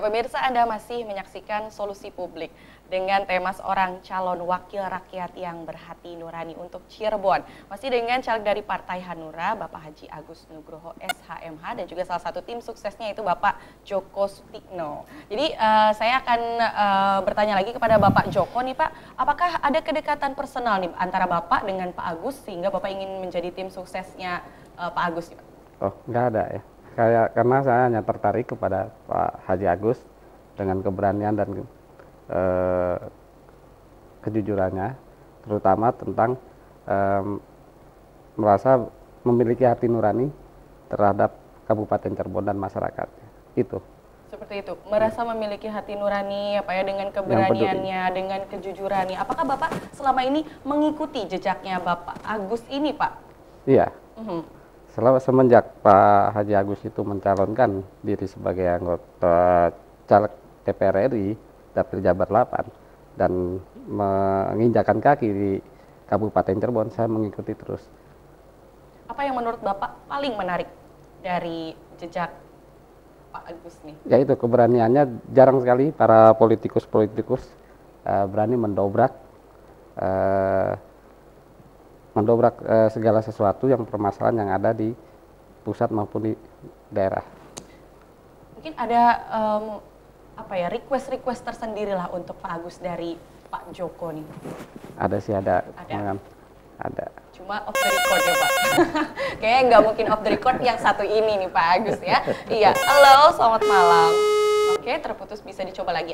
pemirsa, Anda masih menyaksikan Solusi Publik dengan tema seorang calon wakil rakyat yang berhati nurani untuk Cirebon. Masih dengan caleg dari Partai Hanura, Bapak Haji Agus Nugroho SHMH, dan juga salah satu tim suksesnya itu Bapak Joko Sutikno. Jadi saya akan bertanya lagi kepada Bapak Joko nih Pak, apakah ada kedekatan personal nih antara Bapak dengan Pak Agus sehingga Bapak ingin menjadi tim suksesnya Pak Agus nih Pak? Oh, nggak ada ya. Karena saya hanya tertarik kepada Pak Haji Agus dengan keberanian dan kejujurannya, terutama tentang merasa memiliki hati nurani terhadap Kabupaten Cirebon dan masyarakatnya. Itu. Seperti itu, merasa memiliki hati nurani apa ya, dengan keberaniannya, dengan kejujurannya. Apakah Bapak selama ini mengikuti jejaknya Bapak Agus ini, Pak? Iya. Semenjak Pak Haji Agus itu mencalonkan diri sebagai anggota caleg DPR RI Dapil Jabar 8 dan menginjakan kaki di Kabupaten Cirebon, saya mengikuti terus. Apa yang menurut Bapak paling menarik dari jejak Pak Agus nih? Yaitu keberaniannya. Jarang sekali para politikus berani mendobrak segala sesuatu yang permasalahan yang ada di pusat maupun di daerah. Mungkin ada request tersendiri lah untuk Pak Agus dari Pak Joko nih. Ada sih, ada. Ada. Cuma off the record ya Pak. Kayaknya nggak mungkin off the record yang satu ini nih Pak Agus ya. Iya, halo, selamat malam. Oke, terputus, bisa dicoba lagi.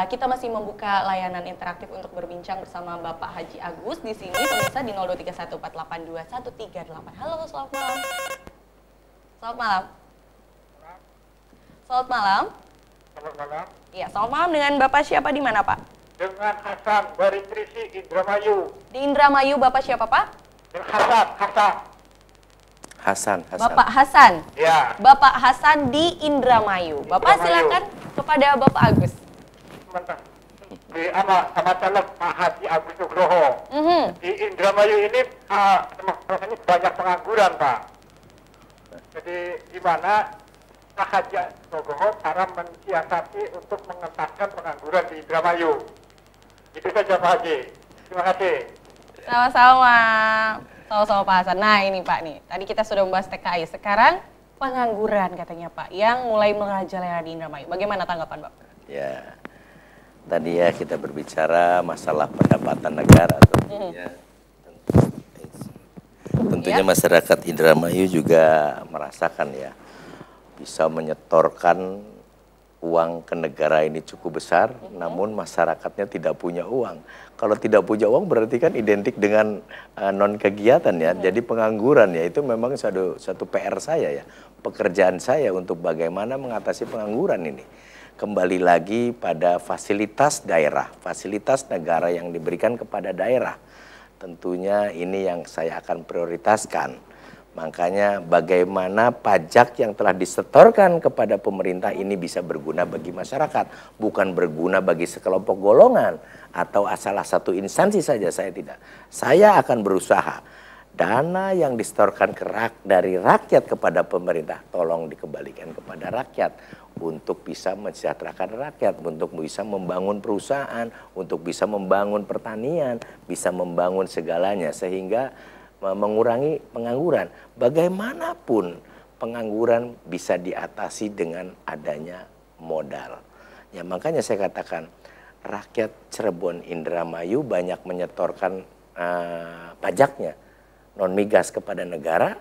Kita masih membuka layanan interaktif untuk berbincang bersama Bapak Haji Agus di sini, pemirsa di 02314821338. Halo, selamat malam. Selamat malam. Selamat malam. Selamat malam. Iya, selamat malam. Dengan Bapak siapa, di mana Pak? Dengan Hasan dari Trisi, Indramayu. Di Indramayu, Bapak siapa Pak? Dengan Hasan. Bapak Hasan. Ya. Bapak Hasan di Indramayu. Bapak silakan kepada Bapak Agus. Sama caleg Pak Haji Agus Nugroho. Di Indramayu ini banyak pengangguran Pak. Jadi gimana Pak Haji Nugroho cara mensiasati untuk mengentaskan pengangguran di Indramayu? Itu saja Pak Haji. Terima kasih. Sama-sama. Sama-sama Pak Hasan. Nah ini Pak nih, tadi kita sudah membahas TKI, sekarang pengangguran katanya Pak, yang mulai merajalela di Indramayu. Bagaimana tanggapan Bapak? Ya, tadi ya kita berbicara masalah pendapatan negara tentunya masyarakat Indramayu juga merasakan ya, bisa menyetorkan uang ke negara ini cukup besar, namun masyarakatnya tidak punya uang. Kalau tidak punya uang berarti kan identik dengan non kegiatan ya. Jadi pengangguran ya, itu memang satu PR saya ya, pekerjaan saya untuk bagaimana mengatasi pengangguran ini. Kembali lagi pada fasilitas daerah, fasilitas negara yang diberikan kepada daerah. Tentunya ini yang saya akan prioritaskan. Makanya bagaimana pajak yang telah disetorkan kepada pemerintah ini bisa berguna bagi masyarakat, bukan berguna bagi sekelompok golongan atau salah satu instansi saja. Saya tidak. Saya akan berusaha dana yang disetorkan dari rakyat kepada pemerintah, tolong dikembalikan kepada rakyat untuk bisa mensejahterakan rakyat, untuk bisa membangun perusahaan, untuk bisa membangun pertanian, bisa membangun segalanya sehingga mengurangi pengangguran. Bagaimanapun pengangguran bisa diatasi dengan adanya modal. Ya makanya saya katakan rakyat Cirebon Indramayu banyak menyetorkan pajaknya non migas kepada negara,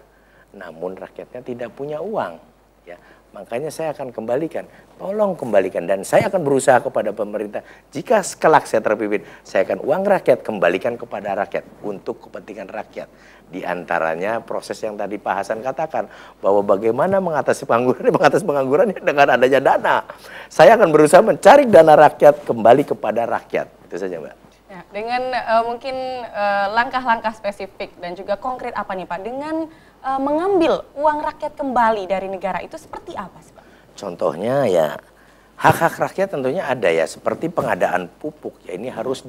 namun rakyatnya tidak punya uang. Ya makanya saya akan kembalikan, tolong kembalikan, dan saya akan berusaha kepada pemerintah, jika kelak saya terpimpin, saya akan uang rakyat kembalikan kepada rakyat untuk kepentingan rakyat. Di antaranya proses yang tadi Pak Hasan katakan, bahwa bagaimana mengatasi pengangguran dengan adanya dana. Saya akan berusaha mencari dana rakyat kembali kepada rakyat. Itu saja Mbak. Ya, dengan mungkin langkah-langkah spesifik dan juga konkret apa nih Pak, dengan mengambil uang rakyat kembali dari negara itu seperti apa sih Pak? Contohnya ya hak-hak rakyat tentunya ada ya, seperti pengadaan pupuk ya, ini harus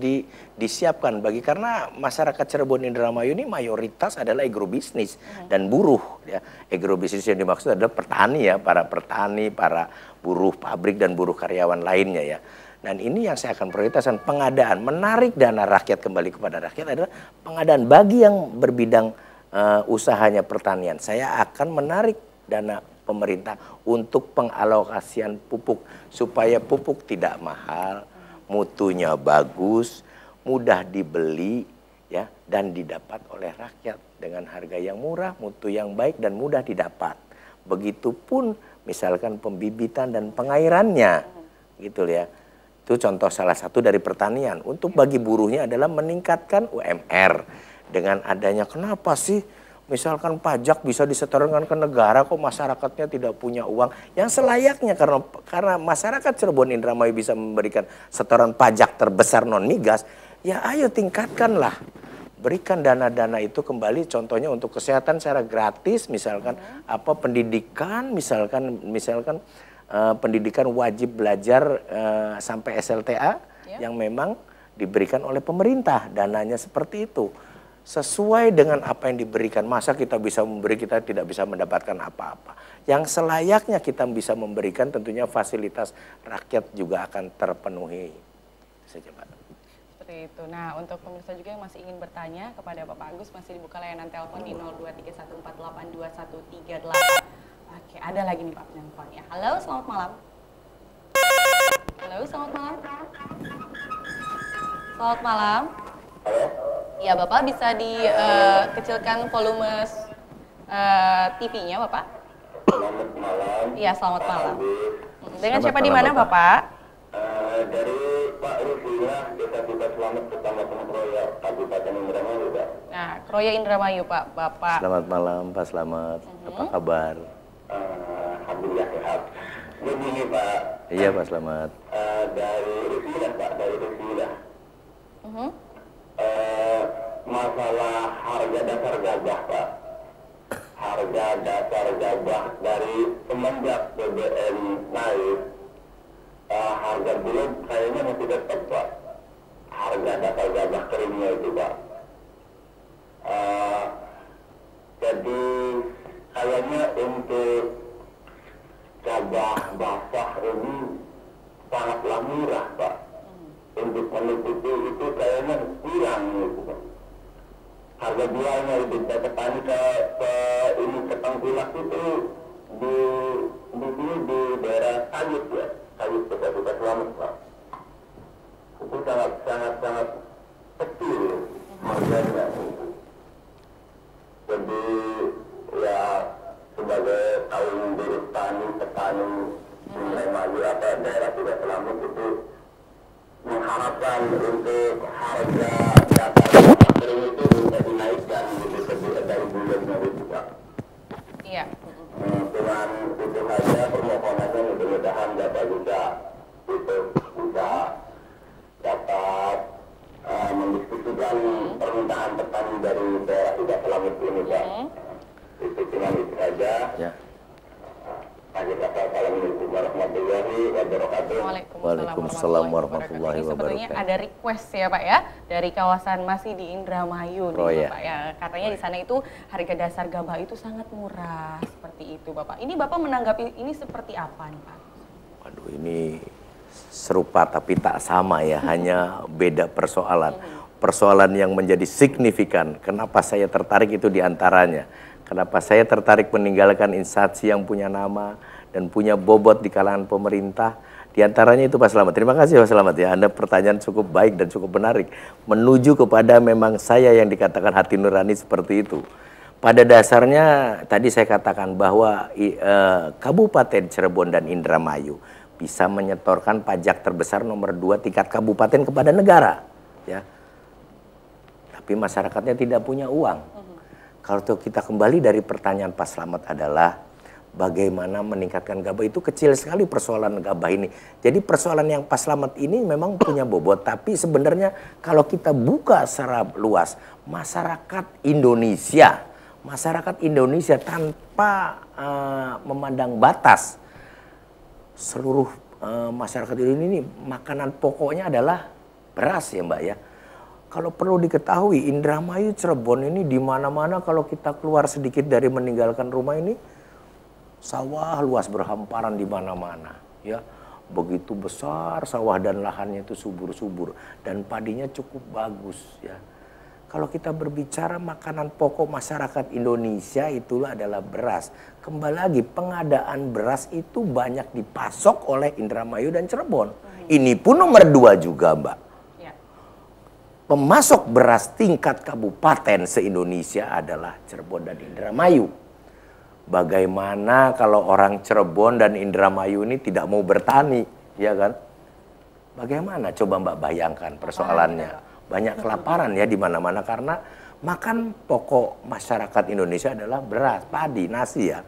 disiapkan karena masyarakat Cirebon Indramayu ini mayoritas adalah agrobisnis dan buruh ya. Agrobisnis yang dimaksud adalah petani ya, para petani, para buruh pabrik dan buruh karyawan lainnya ya. Dan ini yang saya akan prioritaskan, pengadaan, menarik dana rakyat kembali kepada rakyat adalah pengadaan bagi yang berbidang usahanya pertanian. Saya akan menarik dana pemerintah untuk pengalokasian pupuk supaya pupuk tidak mahal, mutunya bagus, mudah dibeli ya, dan didapat oleh rakyat dengan harga yang murah, mutu yang baik dan mudah didapat. Begitupun misalkan pembibitan dan pengairannya gitu ya. Itu contoh salah satu dari pertanian. Untuk bagi buruhnya adalah meningkatkan UMR dengan adanya, kenapa sih misalkan pajak bisa disetorkan ke negara, kok masyarakatnya tidak punya uang yang selayaknya, karena masyarakat Cirebon Indramayu bisa memberikan setoran pajak terbesar non migas, ya ayo tingkatkanlah, berikan dana-dana itu kembali, contohnya untuk kesehatan secara gratis, misalkan pendidikan, misalkan pendidikan wajib belajar sampai SLTA yang memang diberikan oleh pemerintah, dananya seperti itu. Sesuai dengan apa yang diberikan, masa kita bisa memberi, kita tidak bisa mendapatkan apa-apa. Yang selayaknya kita bisa memberikan, tentunya fasilitas rakyat juga akan terpenuhi. Saja, Pak. Seperti itu. Nah, untuk pemirsa juga yang masih ingin bertanya kepada Bapak Agus, masih dibuka layanan telepon di 0231482138. Oke, ada lagi nih Pak penelpon ya. Halo, selamat malam. Halo, selamat malam. Selamat malam. Ya, Bapak bisa dikecilkan volume TV-nya, Bapak? Selamat malam. Iya, selamat malam. Dengan Selamat siapa di malam, mana, Bapak? Dari Pak Rufilah, Desa Kita Selamat, Kecamatan Kroya, Kabupaten Indramayu, Pak. Nah, Kroya Indramayu, Pak. Bapak. Selamat malam, Pak Slamet. Apa kabar? Alhamdulillah sehat. Begini, Pak. Iya, Pak Slamet. Dari Rufilah, Pak, dari Rufilah. Masalah harga dasar gabah, Pak. Harga dasar gabah dari semenjak BBM naik, harga belum kayaknya masih tetap, Pak. Harga dasar gabah keringnya itu, Pak. Jadi kayaknya untuk gabah basah ini sangatlah murah, Pak. Untuk menutupi itu kayaknya kurang gitu, Pak. Harga jualnya itu petani ke Tengkulak itu di sini di daerah Sayut ya, Sayut Kita Selamat, Pak. Itu sangat kecil harganya. Jadi ya sebagai kaum buruh petani Indramayu atau daerah Kita Selamat itu mengharapkan untuk harga dasar kering itu bisa dinaikkan dari bulannya itu, Pak. Iya. Dengan itu saja permohonannya, mudah-mudahan dapat dapat mendiskusikan permintaan petani dari daerah Kita Selamat ini, Pak. Itu cuma itu saja. Ya. Assalamualaikum warahmatullahi wabarakatuh. Waalaikumsalam warahmatullahi Ini sebetulnya wabarakatuh. ada request ya Pak ya, dari kawasan masih di Indramayu nih Bapak ya. Katanya di sana itu harga dasar gabah itu sangat murah, seperti itu Bapak. Ini Bapak menanggapi ini seperti apa nih Pak? Waduh, ini serupa tapi tak sama ya, hanya beda persoalan. Persoalan yang menjadi signifikan, kenapa saya tertarik itu diantaranya. Kenapa saya tertarik meninggalkan instansi yang punya nama dan punya bobot di kalangan pemerintah. Di antaranya itu Pak Slamet. Terima kasih Pak Slamet ya, Anda pertanyaan cukup baik dan cukup menarik. Menuju kepada memang saya yang dikatakan hati nurani seperti itu. Pada dasarnya tadi saya katakan bahwa Kabupaten Cirebon dan Indramayu bisa menyetorkan pajak terbesar nomor 2 tingkat kabupaten kepada negara. Ya. Tapi masyarakatnya tidak punya uang. Kalau kita kembali dari pertanyaan Pak Slamet adalah bagaimana meningkatkan gabah, itu kecil sekali persoalan gabah ini. Jadi persoalan yang Pak Slamet ini memang punya bobot, tapi sebenarnya kalau kita buka secara luas, masyarakat Indonesia tanpa memandang batas, seluruh masyarakat ini makanan pokoknya adalah beras ya Mbak ya. Kalau perlu diketahui, Indramayu Cirebon ini di mana-mana kalau kita keluar sedikit dari meninggalkan rumah ini, sawah luas berhamparan di mana-mana ya. Begitu besar sawah dan lahannya itu subur-subur dan padinya cukup bagus ya. Kalau kita berbicara makanan pokok masyarakat Indonesia itulah adalah beras. Kembali lagi pengadaan beras itu banyak dipasok oleh Indramayu dan Cirebon. Ini pun nomor 2 juga Mbak. Ya. Pemasok beras tingkat kabupaten se-Indonesia adalah Cirebon dan Indramayu. Bagaimana kalau orang Cirebon dan Indramayu ini tidak mau bertani, ya kan? Bagaimana coba Mbak bayangkan persoalannya? Banyak kelaparan ya di mana-mana karena makan pokok masyarakat Indonesia adalah beras, padi, nasi ya.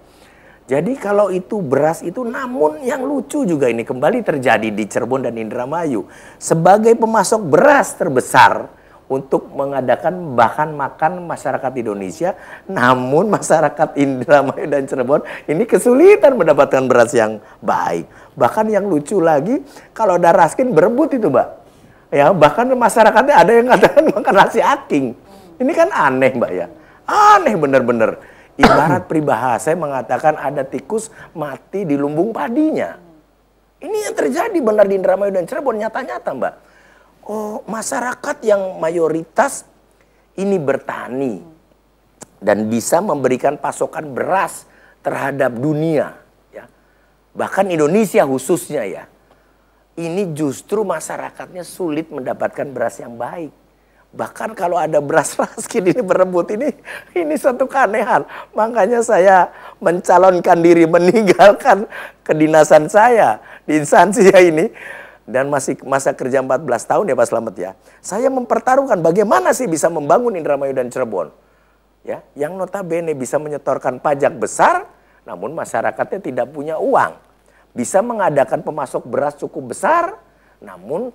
Jadi kalau itu beras itu, namun yang lucu juga ini kembali terjadi di Cirebon dan Indramayu. Sebagai pemasok beras terbesar untuk mengadakan bahan makan masyarakat Indonesia, namun masyarakat Indramayu dan Cirebon ini kesulitan mendapatkan beras yang baik. Bahkan yang lucu lagi, kalau ada raskin berebut itu Mbak. Ya, bahkan masyarakatnya ada yang katakan makan nasi aking. Ini kan aneh Mbak ya. Aneh bener-bener. Ibarat peribahasa mengatakan ada tikus mati di lumbung padinya. Ini yang terjadi benar di Indramayu dan Cirebon nyata-nyata Mbak. Oh, masyarakat yang mayoritas ini bertani dan bisa memberikan pasokan beras terhadap dunia. Ya. Bahkan Indonesia khususnya ya. Ini justru masyarakatnya sulit mendapatkan beras yang baik. Bahkan kalau ada beras raskin ini berebut, ini suatu keanehan. Makanya saya mencalonkan diri meninggalkan kedinasan saya di instansi ini. Dan masih masa kerja 14 tahun ya Pak Slamet ya. Saya mempertaruhkan bagaimana sih bisa membangun Indramayu dan Cirebon. Ya, yang notabene bisa menyetorkan pajak besar, namun masyarakatnya tidak punya uang. Bisa mengadakan pemasok beras cukup besar, namun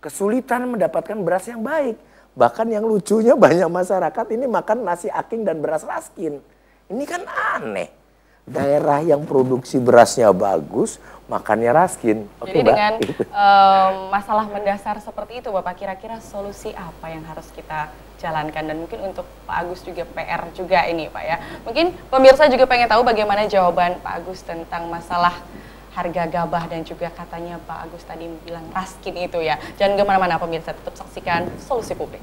kesulitan mendapatkan beras yang baik. Bahkan yang lucunya banyak masyarakat ini makan nasi aking dan beras raskin. Ini kan aneh. Daerah yang produksi berasnya bagus, makannya raskin. Jadi dengan masalah mendasar seperti itu Bapak, kira-kira solusi apa yang harus kita jalankan? Dan mungkin untuk Pak Agus juga PR juga ini Pak ya. Mungkin pemirsa juga pengen tahu bagaimana jawaban Pak Agus tentang masalah harga gabah dan juga katanya Pak Agus tadi bilang raskin itu ya. Jangan kemana-mana pemirsa, tetap saksikan Solusi Publik.